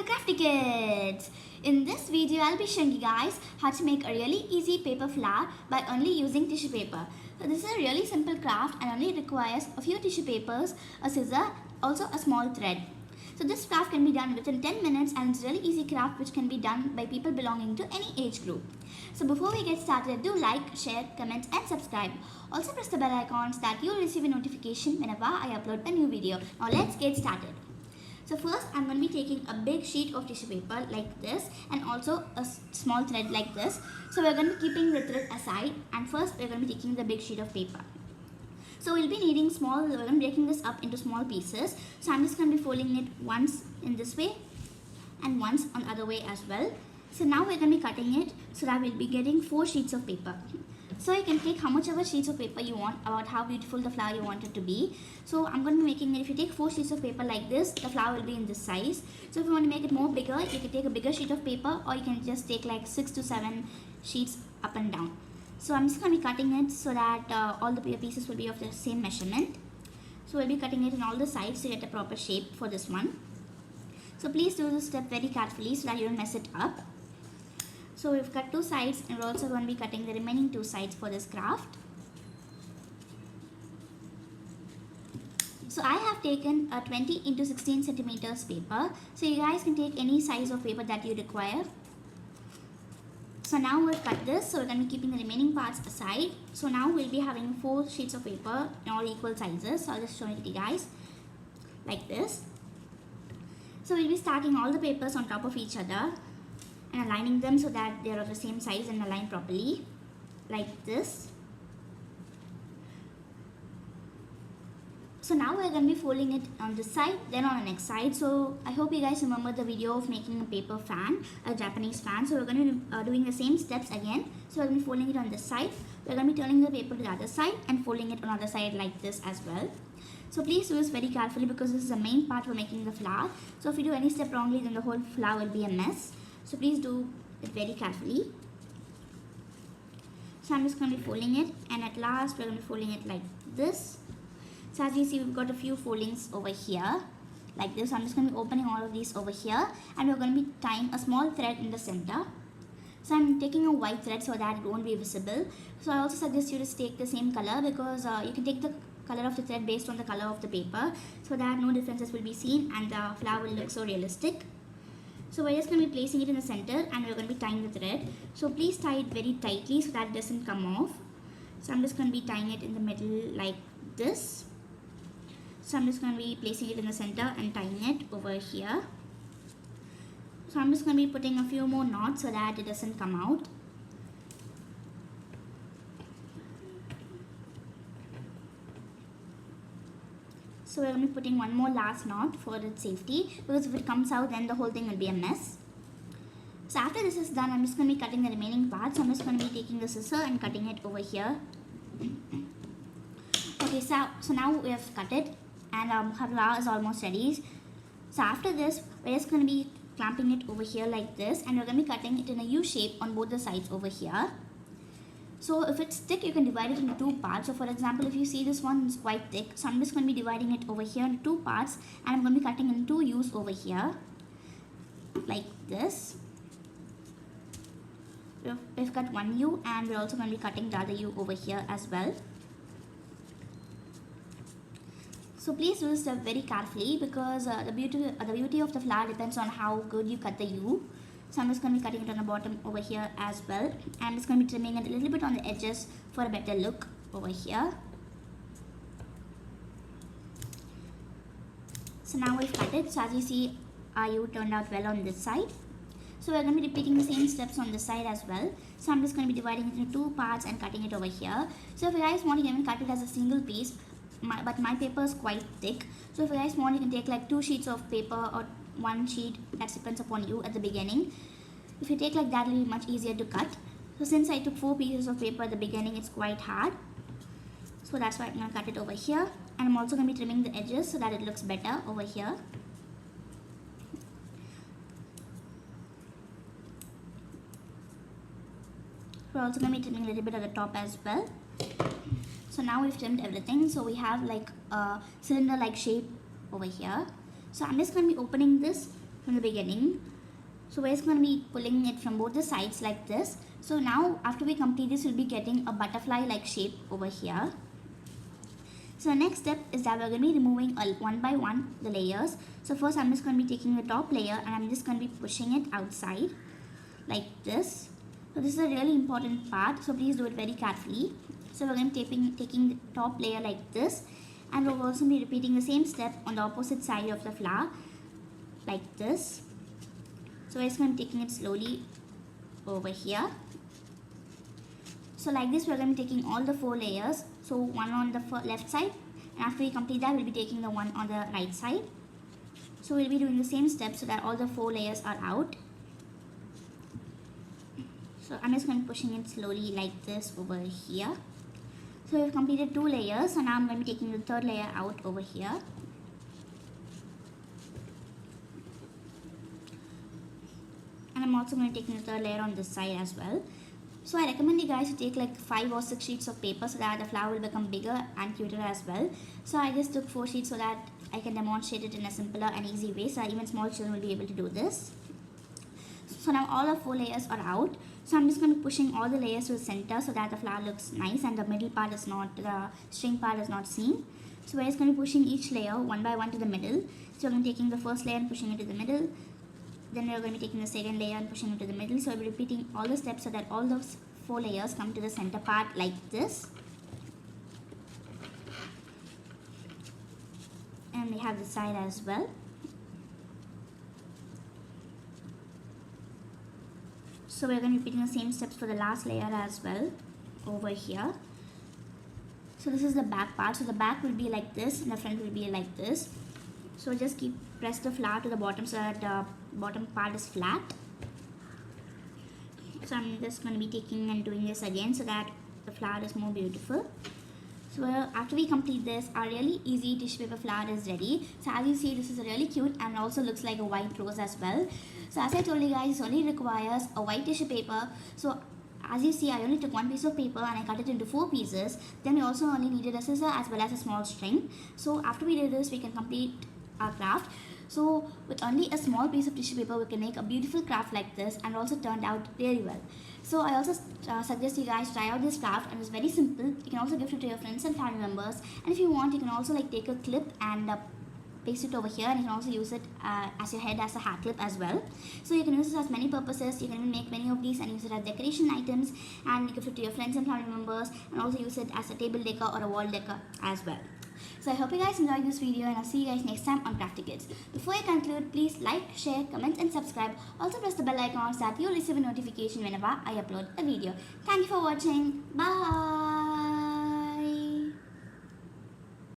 Crafty Kids! In this video, I'll be showing you guys how to make a really easy paper flower by only using tissue paper. So this is a really simple craft and only requires a few tissue papers, a scissor, also a small thread. So this craft can be done within 10 minutes and it's a really easy craft which can be done by people belonging to any age group. So before we get started, do like, share, comment and subscribe. Also press the bell icon so that you'll receive a notification whenever I upload a new video. Now let's get started. So first I'm going to be taking a big sheet of tissue paper like this and also a small thread like this. So we're going to be keeping the thread aside and first we're going to be taking the big sheet of paper. So we'll be needing we're going to be breaking this up into small pieces. So I'm just going to be folding it once in this way and once on the other way as well. So now we're going to be cutting it so that we'll be getting 4 sheets of paper. So you can take how much ever sheets of paper you want about how beautiful the flower you want it to be. So I'm going to be making it, if you take 4 sheets of paper like this, the flower will be in this size. So if you want to make it more bigger, you can take a bigger sheet of paper or you can just take like 6 to 7 sheets up and down. So I'm just going to be cutting it so that all the pieces will be of the same measurement. So we'll be cutting it on all the sides to get a proper shape for this one. So please do this step very carefully so that you don't mess it up. So we've cut 2 sides and we're also going to be cutting the remaining 2 sides for this craft. So I have taken a 20 into 16 centimeters paper. So you guys can take any size of paper that you require. So now we've cut this, so we're going to be keeping the remaining parts aside. So now we'll be having 4 sheets of paper in all equal sizes. So I'll just show it to you guys like this. So we'll be stacking all the papers on top of each other and aligning them so that they're of the same size and aligned properly like this. So now we're going to be folding it on this side, then on the next side. So I hope you guys remember the video of making a paper fan, a Japanese fan. So we're going to be doing the same steps again. So we're going to be folding it on this side. We're going to be turning the paper to the other side and folding it on the other side like this as well. So please do this very carefully because this is the main part for making the flower. So if you do any step wrongly, then the whole flower will be a mess. So please do it very carefully. So I'm just going to be folding it and at last we're going to be folding it like this. So as you see, we've got a few foldings over here like this. So I'm just going to be opening all of these over here and we're going to be tying a small thread in the center. So I'm taking a white thread so that it won't be visible. So I also suggest you to take the same color because you can take the color of the thread based on the color of the paper so that no differences will be seen and the flower will look so realistic. So we're just going to be placing it in the center and we're going to be tying the thread. So please tie it very tightly so that it doesn't come off. So I'm just going to be tying it in the middle like this. So I'm just going to be placing it in the center and tying it over here. So I'm just going to be putting a few more knots so that it doesn't come out. So we're going to be putting one more last knot for its safety because if it comes out then the whole thing will be a mess. So after this is done, I'm just going to be cutting the remaining parts. So I'm just going to be taking the scissor and cutting it over here. Okay, so now we have cut it and our flower is almost ready. So after this, we're just going to be clamping it over here like this and we're going to be cutting it in a U shape on both the sides over here. So if it's thick, you can divide it into 2 parts. So for example, if you see this one is quite thick, so I'm just going to be dividing it over here into 2 parts and I'm going to be cutting in 2 U's over here like this. We've cut 1 U and we're also going to be cutting the other U over here as well. So please do this step very carefully because the beauty of the flower depends on how good you cut the U. So I'm just going to be cutting it on the bottom over here as well. I'm just going to be trimming it a little bit on the edges for a better look over here. So now we've cut it. So as you see, our U turned out well on this side. So we're going to be repeating the same steps on this side as well. So I'm just going to be dividing it into 2 parts and cutting it over here. So if you guys want, you can even cut it as a single piece. But my paper is quite thick. So if you guys want, you can take like 2 sheets of paper or 1 sheet. That depends upon you at the beginning. If you take like that, it will be much easier to cut. So since I took 4 pieces of paper at the beginning, it's quite hard. So that's why I'm going to cut it over here. And I'm also going to be trimming the edges so that it looks better over here. We're also going to be trimming a little bit at the top as well. So now we've trimmed everything. So we have like a cylinder like shape over here. So I'm just going to be opening this from the beginning. So we're just going to be pulling it from both the sides like this. So now after we complete this, we'll be getting a butterfly like shape over here. So the next step is that we're going to be removing one by one the layers. So first I'm just going to be taking the top layer and I'm just going to be pushing it outside like this. So this is a really important part, so please do it very carefully. So we're going to be taking the top layer like this, and we'll also be repeating the same step on the opposite side of the flower like this. So we're just going to be taking it slowly over here. So like this we're going to be taking all the 4 layers. So one on the left side, and after we complete that we'll be taking the one on the right side. So we'll be doing the same step so that all the 4 layers are out. So I'm just going to be pushing it slowly like this over here. So we've completed 2 layers, so now I'm going to be taking the 3rd layer out over here. And I'm also going to take the 3rd layer on this side as well. So I recommend you guys to take like 5 or 6 sheets of paper so that the flower will become bigger and cuter as well. So I just took 4 sheets so that I can demonstrate it in a simpler and easy way, so that even small children will be able to do this. So now all the 4 layers are out. So I'm just going to be pushing all the layers to the center so that the flower looks nice and the middle part is not, the string part is not seen. So we're just going to be pushing each layer one by one to the middle. So we're going to be taking the first layer and pushing it to the middle. Then we're going to be taking the second layer and pushing it to the middle. So we'll be repeating all the steps so that all those 4 layers come to the center part like this. And we have the side as well. So we're going to be repeating the same steps for the last layer as well over here. So this is the back part. So the back will be like this and the front will be like this. So just press the flower to the bottom so that the bottom part is flat. So I'm just going to be taking and doing this again so that the flower is more beautiful. So after we complete this, our really easy tissue paper flower is ready. So as you see, this is really cute and also looks like a white rose as well. So as I told you guys, this only requires a white tissue paper. So as you see, I only took 1 piece of paper and I cut it into 4 pieces. Then we also only needed a scissor as well as a small string. So after we did this, we can complete our craft. So with only a small piece of tissue paper, we can make a beautiful craft like this, and also turned out really well. So I also suggest you guys try out this craft, and it's very simple. You can also gift it to your friends and family members, and if you want, you can also like take a clip and paste it over here, and you can also use it as your head as a hat clip as well. So you can use this as many purposes. You can even make many of these and use it as decoration items, and gift it to your friends and family members, and also use it as a table decor or a wall decor as well. So I hope you guys enjoyed this video, and I'll see you guys next time on Crafty Kids. Before I conclude, please like, share, comment and subscribe. Also press the bell icon so that you'll receive a notification whenever I upload a video. Thank you for watching. Bye.